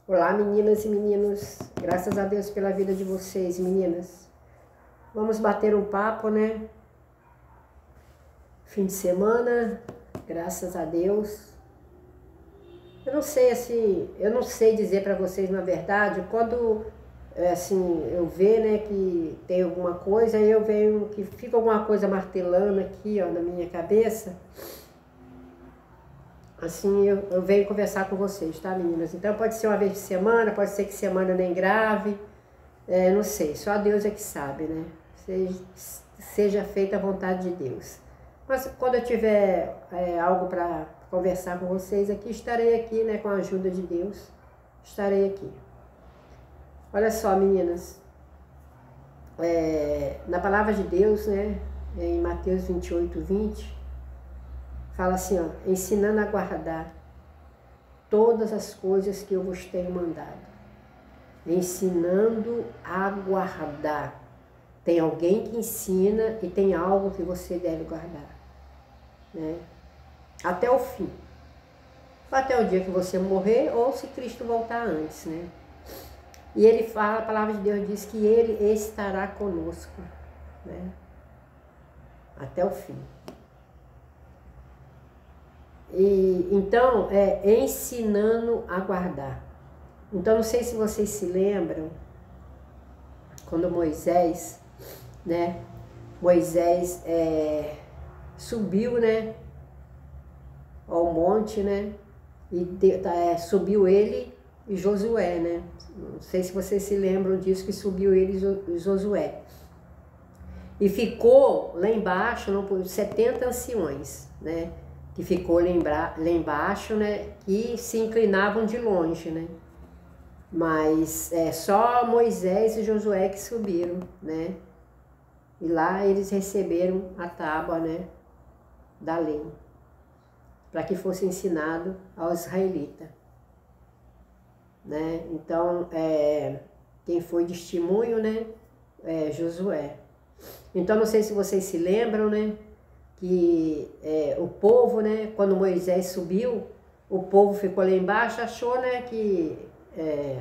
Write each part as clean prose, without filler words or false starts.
Olá, meninas e meninos. Graças a Deus pela vida de vocês, meninas. Vamos bater um papo, né? Fim de semana, graças a Deus. Eu não sei dizer para vocês, na verdade, quando assim, eu ver, né, que tem alguma coisa, aí eu venho que fica alguma coisa martelando aqui, ó, na minha cabeça. Assim, eu venho conversar com vocês, tá, meninas? Então pode ser uma vez por semana, pode ser que semana nem grave, não sei, só Deus é que sabe, né? Seja feita a vontade de Deus. Mas quando eu tiver algo para conversar com vocês aqui, estarei aqui, né, com a ajuda de Deus, estarei aqui. Olha só, meninas, na palavra de Deus, né, em Mateus 28:20, fala assim, ó, ensinando a guardar todas as coisas que eu vos tenho mandado. Ensinando a guardar. Tem alguém que ensina e tem algo que você deve guardar, né? Até o fim. Até o dia que você morrer ou se Cristo voltar antes, né? E ele fala, a palavra de Deus diz que ele estará conosco, né? Até o fim. E então, ensinando a guardar. Então, não sei se vocês se lembram, quando Moisés, né? Moisés subiu, né? Ao monte, né? E subiu ele e Josué, né? Não sei se vocês se lembram disso, que subiu ele e Josué. E ficou lá embaixo, 70 anciões, né? Que ficou lá embaixo, né? Que se inclinavam de longe, né? Mas só Moisés e Josué que subiram, né? E lá eles receberam a tábua, né? Da lei, para que fosse ensinado aos israelitas, né? Então, quem foi testemunho, né? Josué. Então, não sei se vocês se lembram, né? Que o povo, né? Quando Moisés subiu, o povo ficou lá embaixo, achou, né? Que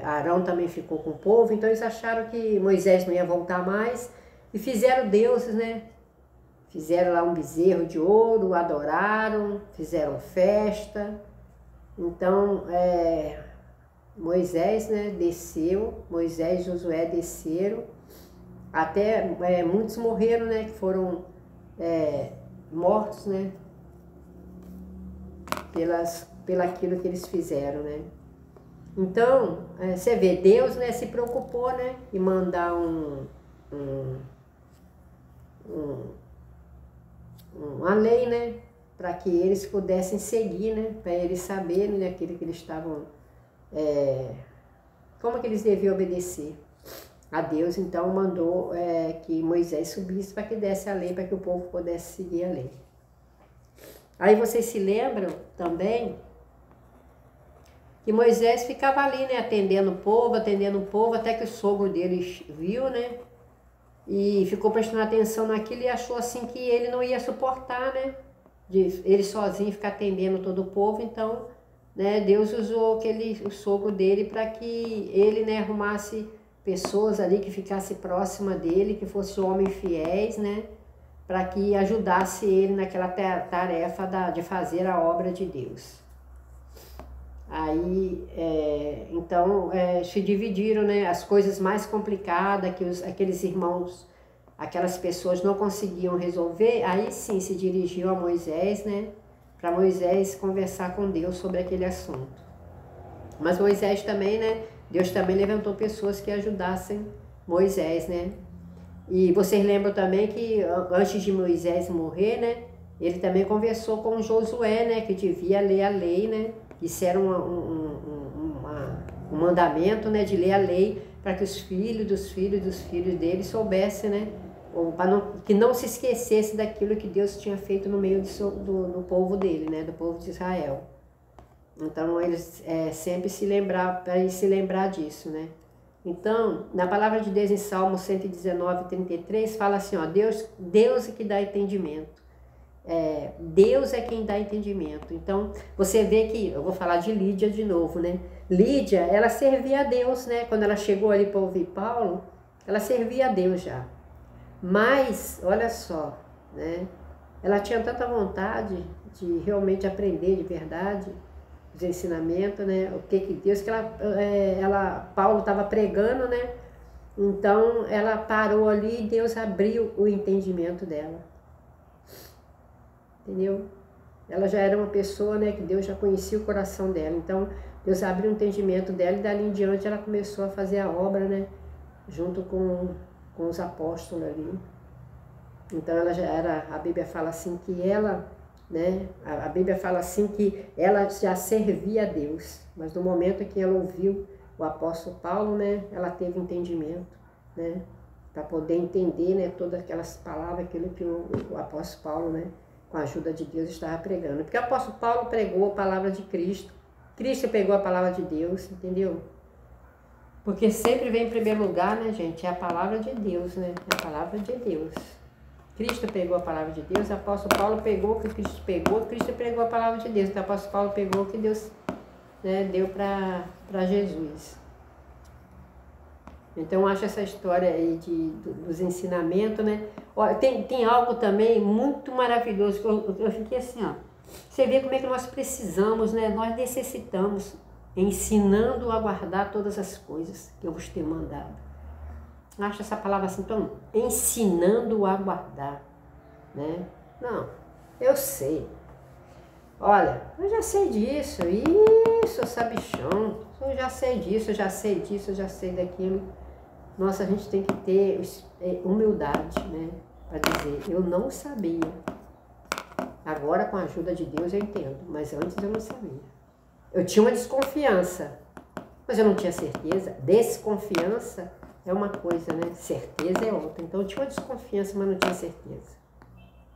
Arão também ficou com o povo, então eles acharam que Moisés não ia voltar mais e fizeram deuses, né? Fizeram lá um bezerro de ouro, adoraram, fizeram festa. Então, Moisés, né, desceu, Moisés e Josué desceram, até muitos morreram, né, que foram mortos, né, pelaquilo que eles fizeram, né. Então, você vê, Deus, né, se preocupou, né, em mandar uma lei, né, para que eles pudessem seguir, né, para eles saberem, né, aquilo que eles estavam, como que eles deviam obedecer a Deus. Então mandou que Moisés subisse para que desse a lei, para que o povo pudesse seguir a lei. Aí vocês se lembram também que Moisés ficava ali, né, atendendo o povo, até que o sogro deles viu, né, e ficou prestando atenção naquilo e achou assim que ele não ia suportar, né, de ele sozinho ficar atendendo todo o povo. Então, né, Deus usou o sogro dele para que ele, né, arrumasse pessoas ali que ficasse próxima dele, que fossem homens fiéis, né, para que ajudasse ele naquela tarefa de fazer a obra de Deus. Aí, então, se dividiram, né, as coisas mais complicadas que aqueles irmãos, aquelas pessoas não conseguiam resolver. Aí sim se dirigiu a Moisés, né, para Moisés conversar com Deus sobre aquele assunto. Mas Moisés também, né, Deus também levantou pessoas que ajudassem Moisés, né. E vocês lembram também que antes de Moisés morrer, né, ele também conversou com Josué, né, que devia ler a lei, né. Isso era um mandamento, né, de ler a lei para que os filhos dos filhos dos filhos dele soubessem, né, que não se esquecesse daquilo que Deus tinha feito no meio do povo dele, né, do povo de Israel. Então eles sempre se lembrar disso, né. Então, na palavra de Deus em Salmo 119:33 fala assim, ó, Deus é que dá entendimento. Deus é quem dá entendimento. Então, você vê que, eu vou falar de Lídia de novo, né? Lídia, ela servia a Deus, né? Quando ela chegou ali para ouvir Paulo, ela servia a Deus já. Mas, olha só, né? Ela tinha tanta vontade de realmente aprender de verdade os ensinamentos, né? O que Deus, que Paulo estava pregando, né? Então, ela parou ali e Deus abriu o entendimento dela. Entendeu? Ela já era uma pessoa, né, que Deus já conhecia o coração dela. Então, Deus abriu o entendimento dela e dali em diante ela começou a fazer a obra, né, junto com os apóstolos ali. Então, ela já era, a Bíblia fala assim que ela, né, a Bíblia fala assim que ela já servia a Deus. Mas no momento que ela ouviu o apóstolo Paulo, né, ela teve entendimento, né, para poder entender, né, todas aquelas palavras, aquilo que o apóstolo Paulo, né, com a ajuda de Deus, estava pregando. Porque o apóstolo Paulo pregou a palavra de Cristo, Cristo pegou a palavra de Deus, entendeu? Porque sempre vem em primeiro lugar, né, gente, é a palavra de Deus, né, é a palavra de Deus. Cristo pegou a palavra de Deus, o apóstolo Paulo pegou o que Cristo pegou, Cristo pregou a palavra de Deus, o apóstolo Paulo pegou o que Deus, né, deu para Jesus. Então, eu acho essa história aí dos ensinamentos, né? Olha, tem algo também muito maravilhoso, que eu fiquei assim, ó. Você vê como é que nós precisamos, né? Nós necessitamos, ensinando a guardar todas as coisas que eu vos tenho mandado. Eu acho essa palavra assim, então, ensinando a guardar, né? Não, eu sei. Olha, eu já sei disso, isso, sabichão. Eu já sei disso, eu já sei disso, eu já sei daquilo. Nossa, a gente tem que ter humildade, né? Para dizer, eu não sabia. Agora, com a ajuda de Deus, eu entendo. Mas antes eu não sabia. Eu tinha uma desconfiança, mas eu não tinha certeza. Desconfiança é uma coisa, né? Certeza é outra. Então, eu tinha uma desconfiança, mas não tinha certeza.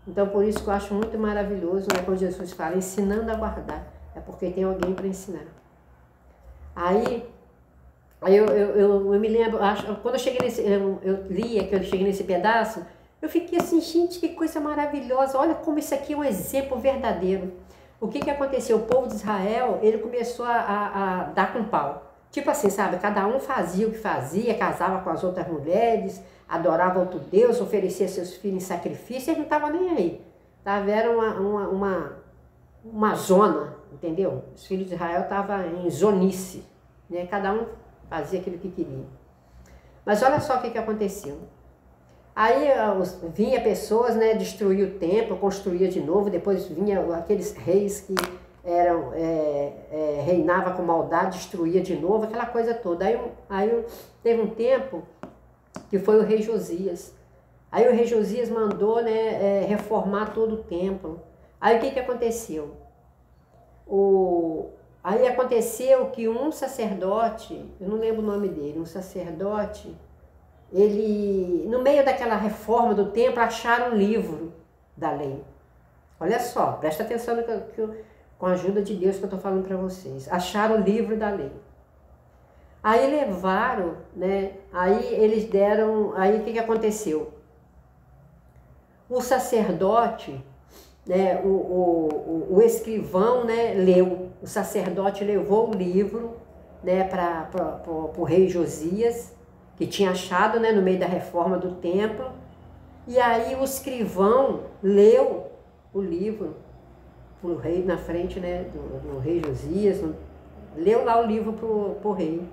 Então, por isso que eu acho muito maravilhoso, né? Quando Jesus fala, ensinando a guardar. É porque tem alguém para ensinar. Aí eu me lembro, quando eu cheguei eu lia que eu cheguei nesse pedaço, eu fiquei assim, gente, que coisa maravilhosa, olha como isso aqui é um exemplo verdadeiro. O que aconteceu? O povo de Israel, ele começou a dar com pau. Tipo assim, sabe, cada um fazia o que fazia, casava com as outras mulheres, adorava outro Deus, oferecia seus filhos em sacrifício, eles não estavam nem aí. Tava, era uma zona, entendeu? Os filhos de Israel estavam em zonice, né? Cada um fazia aquilo que queria. Mas olha só o que aconteceu. Aí vinha pessoas, né, destruía o templo, construía de novo, depois vinha aqueles reis que reinava com maldade, destruía de novo, aquela coisa toda. Aí teve um tempo que foi o rei Josias. Aí o rei Josias mandou, né, reformar todo o templo. Aí o que aconteceu? Aí aconteceu que um sacerdote, eu não lembro o nome dele, um sacerdote, ele, no meio daquela reforma do templo, acharam um livro da lei. Olha só, presta atenção com a ajuda de Deus que eu estou falando para vocês. Acharam o livro da lei. Aí levaram, né, aí eles deram, aí o que aconteceu? O sacerdote, né, o escrivão, né, leu. O sacerdote levou o livro, né, para o rei Josias, que tinha achado, né, no meio da reforma do templo. E aí o escrivão leu o livro para o rei, na frente, né, do rei Josias, leu lá o livro para o rei.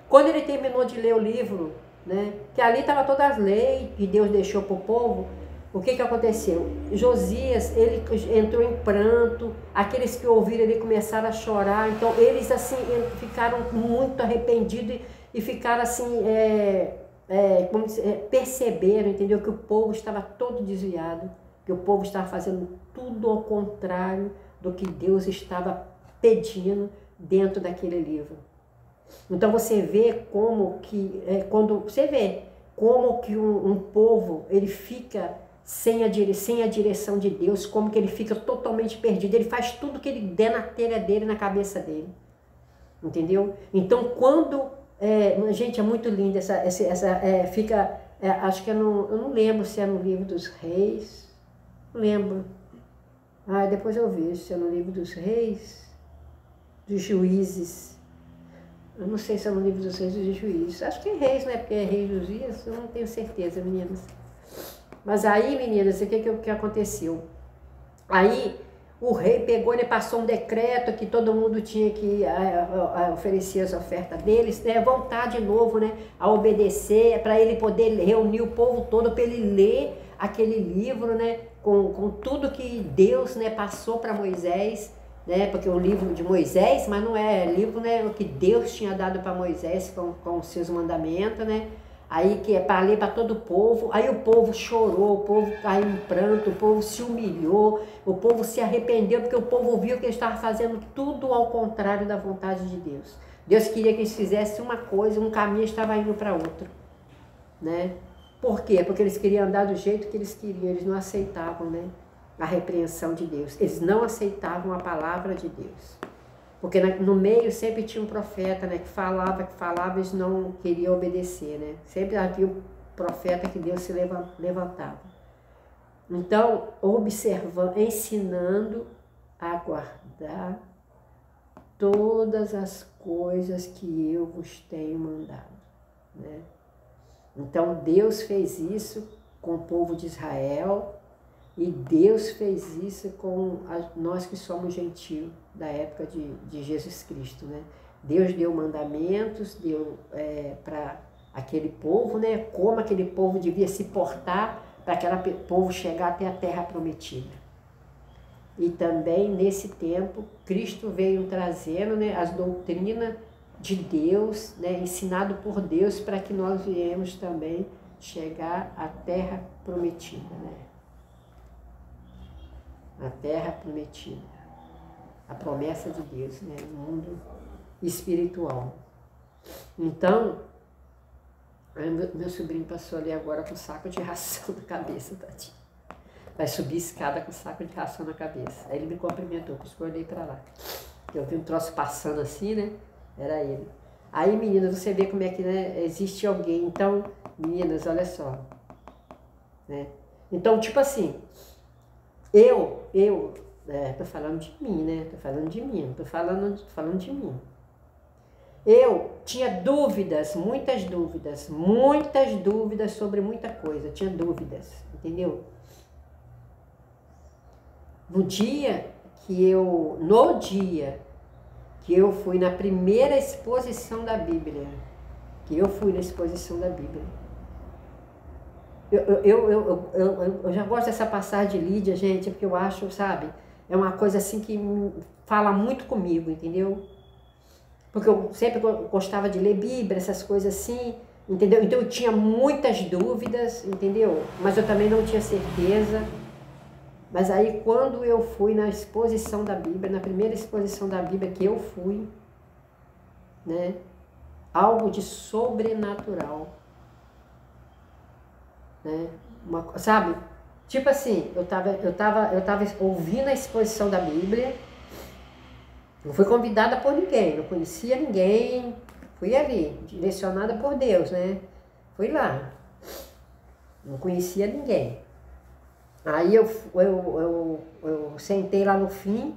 Quando ele terminou de ler o livro, né, que ali estavam todas as leis que Deus deixou para o povo, o que aconteceu? Josias, ele entrou em pranto, aqueles que ouviram ele começaram a chorar, então eles assim ficaram muito arrependidos e ficaram assim, perceberam, entendeu? Que o povo estava todo desviado, que o povo estava fazendo tudo ao contrário do que Deus estava pedindo dentro daquele livro. Então você vê como que, quando você vê como que um povo, ele fica sem a direção de Deus, como que ele fica totalmente perdido, ele faz tudo que ele der na telha dele, na cabeça dele, entendeu? Então quando, gente, é muito lindo acho que eu não lembro se é no livro dos reis, não lembro, Ah, depois eu vejo se é no livro dos reis, dos juízes. Eu não sei se é no livro dos reis ou dos juízes. Acho que é reis, né? Porque é reis dos dias, eu não tenho certeza, meninas. Mas aí, meninas, o que aconteceu? Aí o rei pegou, ele passou um decreto que todo mundo tinha que oferecer as ofertas deles, né? Voltar de novo, né? A obedecer, para ele poder reunir o povo todo, para ele ler aquele livro, né? Com tudo que Deus, né, passou para Moisés, né? Porque o livro de Moisés, mas não é livro, né? O que Deus tinha dado para Moisés com os seus mandamentos, né? Aí que é para ler para todo o povo, aí o povo chorou, o povo caiu em pranto, o povo se humilhou, o povo se arrependeu, porque o povo viu que eles estavam fazendo tudo ao contrário da vontade de Deus. Deus queria que eles fizessem uma coisa, um caminho estava indo para outro, né? Por quê? Porque eles queriam andar do jeito que eles queriam, eles não aceitavam, né, a repreensão de Deus, eles não aceitavam a palavra de Deus. Porque no meio sempre tinha um profeta, né, que falava, eles não queriam obedecer, né? Sempre havia um profeta que Deus se levantava. Então, observando, ensinando a guardar todas as coisas que eu vos tenho mandado, né? Então, Deus fez isso com o povo de Israel, e Deus fez isso com nós que somos gentios da época de Jesus Cristo, né? Deus deu mandamentos, deu para aquele povo, né? Como aquele povo devia se portar para aquele povo chegar até a terra prometida. E também nesse tempo Cristo veio trazendo, né, as doutrinas de Deus, né, ensinado por Deus, para que nós viemos também chegar à terra prometida, né? A terra prometida, a promessa de Deus, né? No mundo espiritual. Então, meu sobrinho passou ali agora com um saco de ração na cabeça, tadinho. Vai subir escada com um saco de ração na cabeça. Aí ele me cumprimentou, que eu olhei para lá. Eu vi um troço passando assim, né? Era ele. Aí, meninas, você vê como é que, né, existe alguém. Então, meninas, olha só, né? Então, tipo assim, tô falando de mim, né? Tô falando de mim, não tô falando de mim. Eu tinha dúvidas, muitas dúvidas sobre muita coisa, tinha dúvidas, entendeu? No dia que eu fui na primeira exposição da Bíblia, eu já gosto dessa passagem de Lídia, gente, porque eu acho, sabe, é uma coisa assim que fala muito comigo, entendeu? Porque eu sempre gostava de ler Bíblia, essas coisas assim, entendeu? Então eu tinha muitas dúvidas, entendeu? Mas eu também não tinha certeza. Mas aí quando eu fui na exposição da Bíblia, na primeira exposição da Bíblia que eu fui, né, algo de sobrenatural, né? Sabe? Tipo assim, eu tava ouvindo a exposição da Bíblia, não fui convidada por ninguém, não conhecia ninguém, fui ali, direcionada por Deus, né? Fui lá, não conhecia ninguém. Aí eu sentei lá no fim,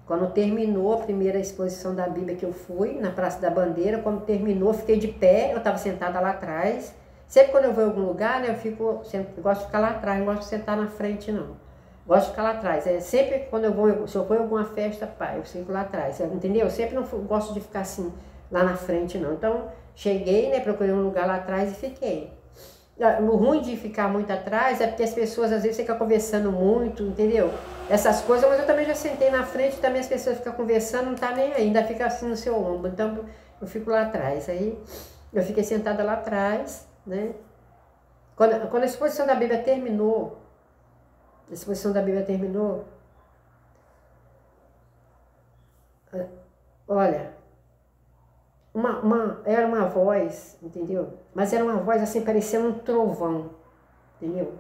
quando terminou a primeira exposição da Bíblia que eu fui, na Praça da Bandeira, quando terminou, fiquei de pé, eu estava sentada lá atrás. Sempre quando eu vou em algum lugar, né, eu gosto de ficar lá atrás, não gosto de sentar na frente, não. Gosto de ficar lá atrás. Sempre quando se eu vou em alguma festa, eu fico lá atrás, entendeu? Eu sempre não gosto de ficar assim, lá na frente, não. Então, cheguei, né, procurei um lugar lá atrás e fiquei. O ruim de ficar muito atrás é porque as pessoas às vezes ficam conversando muito, entendeu? Essas coisas, mas eu também já sentei na frente, também as pessoas ficam conversando, não tá nem aí, ainda fica assim no seu ombro. Então, eu fico lá atrás. Aí, eu fiquei sentada lá atrás, né? Quando a exposição da Bíblia terminou, olha, era uma voz, entendeu? Mas era uma voz assim, parecendo um trovão, entendeu?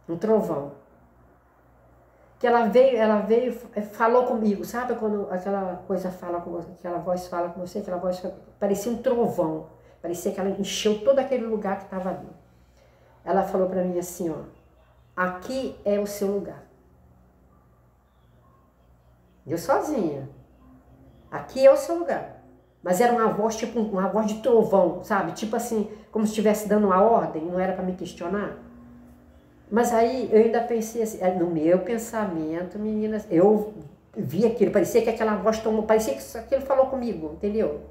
Um trovão. Que ela veio, falou comigo, sabe quando aquela coisa fala com você, aquela voz fala com você, aquela voz parecia um trovão, parecia que ela encheu todo aquele lugar que estava ali. Ela falou para mim assim, ó, aqui é o seu lugar. Eu sozinha. Aqui é o seu lugar. Mas era uma voz, tipo uma voz de trovão, sabe? Tipo assim, como se estivesse dando uma ordem, não era para me questionar. Mas aí eu ainda pensei assim, no meu pensamento, meninas, eu vi aquilo, parecia que aquela voz tomou, parecia que aquilo falou comigo, entendeu?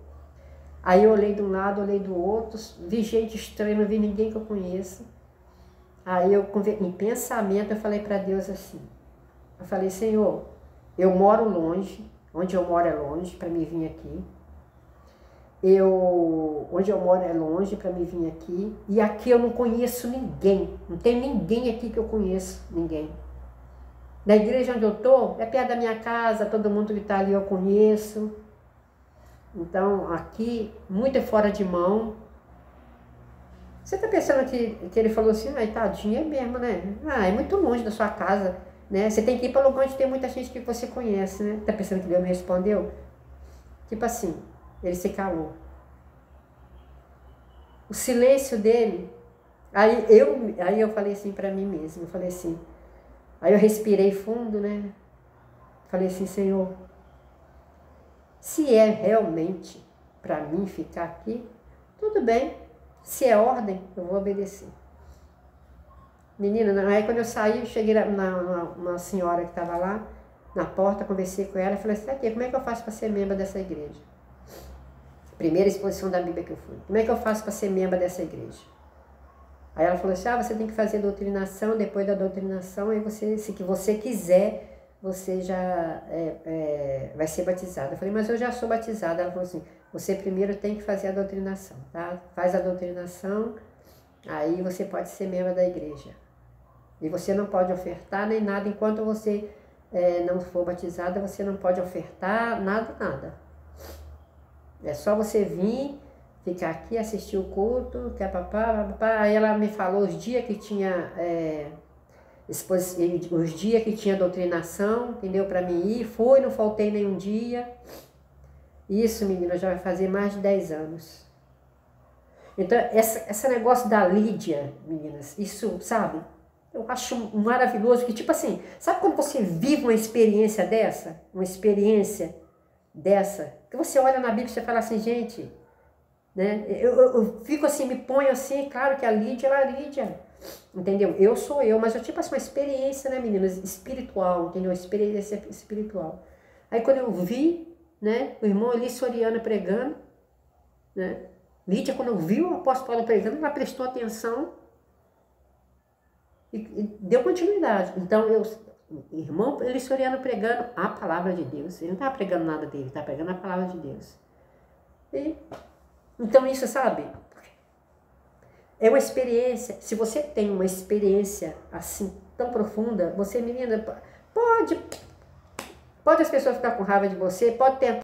Aí eu olhei de um lado, olhei do outro, vi gente estranha, não vi ninguém que eu conheça. Aí eu, em pensamento, eu falei para Deus assim, eu falei, Senhor, eu moro longe, onde eu moro é longe para me vir aqui. Onde eu moro é longe para me vir aqui. E aqui eu não conheço ninguém, não tem ninguém aqui que eu conheço, ninguém. Na igreja onde eu estou, é perto da minha casa, todo mundo que está ali eu conheço. Então, aqui, muito é fora de mão. Você está pensando que ele falou assim, ai, tadinha, é mesmo, né? Ah, é muito longe da sua casa, né? Você tem que ir para lugar onde tem muita gente que você conhece, né? Está pensando que Deus me respondeu? Tipo assim, ele se calou. O silêncio dele, aí eu falei assim para mim mesma, eu falei assim, aí eu respirei fundo, né? Falei assim, Senhor, se é realmente para mim ficar aqui, tudo bem. Se é ordem, eu vou obedecer. Menina, aí quando eu saí, eu cheguei uma senhora que estava lá, na porta, conversei com ela, falei assim, aqui, como é que eu faço para ser membro dessa igreja? Primeira exposição da Bíblia que eu fui. Como é que eu faço para ser membro dessa igreja? Aí ela falou assim, você tem que fazer doutrinação, depois da doutrinação, aí você, se que você quiser, você já vai ser batizada. Eu falei, mas eu já sou batizada. Ela falou assim, você primeiro tem que fazer a doutrinação, tá? Faz a doutrinação, aí você pode ser membro da igreja. E você não pode ofertar nem nada, enquanto você não for batizada, você não pode ofertar nada. É só você vir, ficar aqui, assistir o culto, que é papá. Aí ela me falou os dias que tinha os dias que tinha doutrinação, entendeu? Para mim ir, fui, não faltei nenhum dia. Isso, menina, já vai fazer mais de 10 anos. Então, esse negócio da Lídia, meninas, isso, sabe? Eu acho maravilhoso, que tipo assim, sabe quando você vive uma experiência dessa? Uma experiência dessa, que você olha na Bíblia e você fala assim, gente, né? Eu fico assim, me ponho assim, claro que a Lídia era a Lídia, entendeu? Eu sou eu, mas eu tipo assim, uma experiência, né, meninas, espiritual, entendeu? Uma experiência espiritual. Aí quando eu vi, né, o irmão Eli Soriano pregando, né, Lídia, quando viu o apóstolo Paulo pregando, ela prestou atenção e deu continuidade. Então, irmão Eli Soriano pregando a palavra de Deus. Ele não estava pregando nada dele, estava pregando a palavra de Deus. Então isso, sabe, é uma experiência. Se você tem uma experiência assim, tão profunda, você, menina, pode as pessoas ficar com raiva de você, pode tentar